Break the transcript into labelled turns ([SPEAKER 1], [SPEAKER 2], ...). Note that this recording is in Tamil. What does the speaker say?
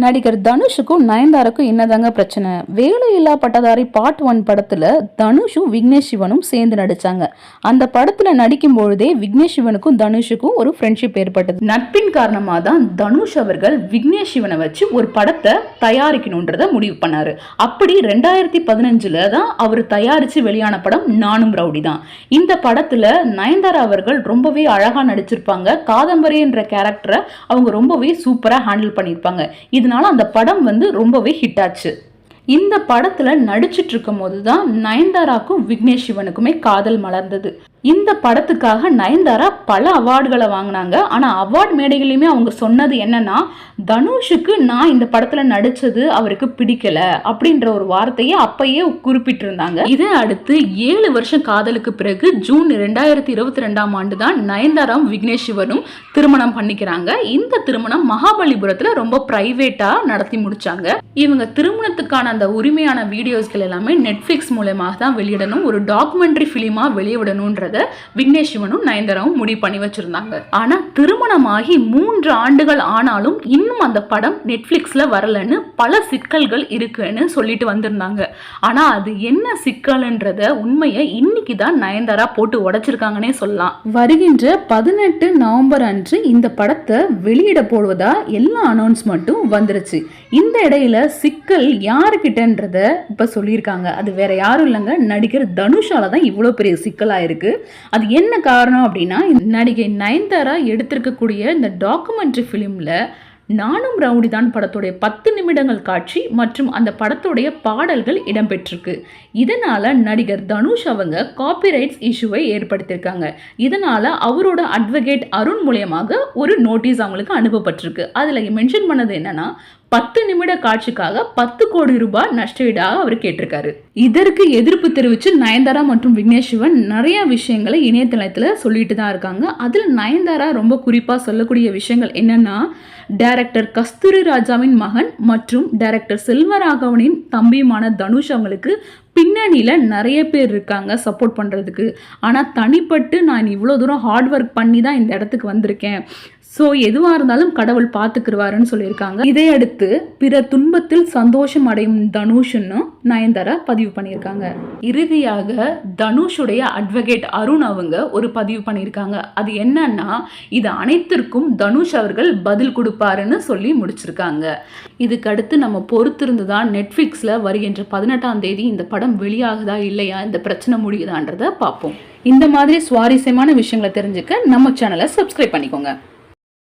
[SPEAKER 1] நடிகர் தனுஷுக்கும் நயன்தாராக்கும் என்னதாங்க பிரச்சனை? வேலையில்லா பட்டதாரி பார்ட் 1 படத்துல தனுஷும் விக்னேஷ் சிவனும் சேர்ந்து நடிச்சாங்க. அந்த படத்துல நடிக்கும் பொழுதே விக்னேஷ் சிவனுக்கும் தனுஷுக்கும் ஒரு ஃப்ரெண்ட்ஷிப் ஏற்பட்டது. நட்பின் காரணமாக தான் தனுஷ் அவர்கள் விக்னேஷ் சிவனை வச்சு ஒரு படத்தை தயாரிக்கணும்ன்றத முடிவு பண்ணாரு. அப்படி 2015 தான் அவர் தயாரிச்சு வெளியான படம் நானும் ரவுடி தான். இந்த படத்துல நயன்தாரா அவர்கள் ரொம்பவே அழகா நடிச்சிருப்பாங்க. காதம்பரி என்ற கேரக்டரை அவங்க ரொம்பவே சூப்பரா ஹேண்டில் பண்ணியிருப்பாங்க. இதனால அந்த படம் ரொம்பவே ஹிட் ஆச்சு. இந்த படத்துல நடிச்சிட்டு இருக்கும் போதுதான் நயன்தாராக்கும் விக்னேஷ் சிவனுக்குமே காதல் மலர்ந்தது. இந்த படத்துக்காக நயன்தாரா பல அவார்டுகளை வாங்கினாங்க. ஆனா அவார்டு மேடைகளையுமே அவங்க சொன்னது என்னன்னா, தனுஷுக்கு நான் இந்த படத்துல நடிச்சது அவருக்கு பிடிக்கல அப்படின்ற ஒரு வார்த்தையை அப்பயே குறிப்பிட்டிருந்தாங்க. இதை அடுத்து 7 வருஷம் காதலுக்கு பிறகு ஜூன் 2022 தான் நயன்தாராவும் விக்னேஷ் சிவனும் திருமணம் பண்ணிக்கிறாங்க. இந்த திருமணம் மகாபலிபுரத்துல ரொம்ப பிரைவேட்டா நடத்தி முடிச்சாங்க. இவங்க திருமணத்துக்கான அந்த உரிமையான வீடியோஸ்கள் எல்லாமே நெட்ஃபிளிக்ஸ் மூலமாக தான் வெளியிடணும், ஒரு டாக்குமெண்ட்ரி பிலிமா வெளியிடணும்ன்ற விக்னேஷ் சிவனும் நயன்தாராவும் முடிவு பண்ணி வச்சிருந்தாங்க. ஆனா திருமணமாகி 3 ஆண்டுகள் ஆனாலும் இன்னும் அந்த படம் நெட்ஃபிளிக்ஸ்ல வரலன்னு பல சிக்கல்கள் இருக்குன்னு சொல்லிட்டு வந்திருந்தாங்க. ஆனா அது என்ன சிக்கல்ன்றத உண்மையை இன்னைக்கு தான் நயன்தாரா போட்டு உடைச்சிருக்காங்கன்னே சொல்லலாம். வருகின்ற 18 நவம்பர் அன்று இந்த படத்தை வெளியிட போடுவதா எல்லா அனௌன்ஸ்மெண்ட்டும் வந்துருச்சு. இந்த இடையில சிக்கல் யாருக்கிட்டன்றத இப்ப சொல்லியிருக்காங்க. அது வேற யாரும் இல்லைங்க, நடிகர் தனுஷால தான் இவ்வளவு பெரிய சிக்கலா இருக்கு. அது என்ன காரணம் அப்படின்னா, நடிகை நயன்தாரா எடுத்திருக்கக்கூடிய இந்த டாக்குமெண்ட்ரி பிலிம்ல நானும் ரவுடி தான் படத்துடைய 10 நிமிடங்கள் காட்சி மற்றும் அந்த படத்துடைய பாடல்கள் இடம்பெற்றிருக்கு. இதனால நடிகர் தனுஷ் அவங்க காப்பிரைட்ஸ் இஷ்யூவை ஏற்படுத்தியிருக்காங்க. இதனால அவரோட அட்வொகேட் அருண் மூலமாக ஒரு நோட்டீஸ் அவங்களுக்கு அனுப்பப்பட்டிருக்கு. அதுல மென்ஷன் பண்ணது என்னன்னா, 10 நிமிட காட்சிக்காக 10 கோடி ரூபாய் நஷ்டஈடாக அவர் கேட்டிருக்காரு. இதற்கு எதிர்ப்பு தெரிவித்து நயன்தாரா மற்றும் விக்னேஷ் சிவன் நிறைய விஷயங்களை இணையதளத்துல சொல்லிட்டு தான் இருக்காங்க. அதுல நயன்தாரா ரொம்ப குறிப்பா சொல்லக்கூடிய விஷயங்கள் என்னன்னா, டைரக்டர் கஸ்தூரி ராஜாவின் மகன் மற்றும் டைரக்டர் செல்வராகவனின் தம்பியுமான தனுஷ் அவங்களுக்கு பின்னணியில் நிறைய பேர் இருக்காங்க சப்போர்ட் பண்ணுறதுக்கு. ஆனால் தனிப்பட்டு நான் இவ்வளோ தூரம் ஹார்ட் ஒர்க் பண்ணி தான் இந்த இடத்துக்கு வந்திருக்கேன். ஸோ எதுவாக இருந்தாலும் கடவுள் பார்த்துக்கிடுவாருன்னு சொல்லியிருக்காங்க. இதையடுத்து பிற துன்பத்தில் சந்தோஷம் அடையும் தனுஷ்னு நயன்தாரா பதிவு பண்ணியிருக்காங்க. இறுதியாக தனுஷுடைய அட்வொகேட் அருண் அவங்க ஒரு பதிவு பண்ணியிருக்காங்க. அது என்னன்னா, இது அனைத்திற்கும் தனுஷ் அவர்கள் பதில் கொடுப்பாருன்னு சொல்லி முடிச்சிருக்காங்க. இதுக்கடுத்து நம்ம பொறுத்திருந்து தான் நெட்ஃப்ளிக்ஸில் வருகின்ற 18ஆம் தேதி இந்த படம் வெளியாகுதா இல்லையா, இந்த பிரச்சனை முடியுதான்றதை பார்ப்போம். இந்த மாதிரி சுவாரஸ்யமான விஷயங்களை தெரிஞ்சுக்க நம்ம சேனலை சப்ஸ்கிரைப் பண்ணிக்கோங்க.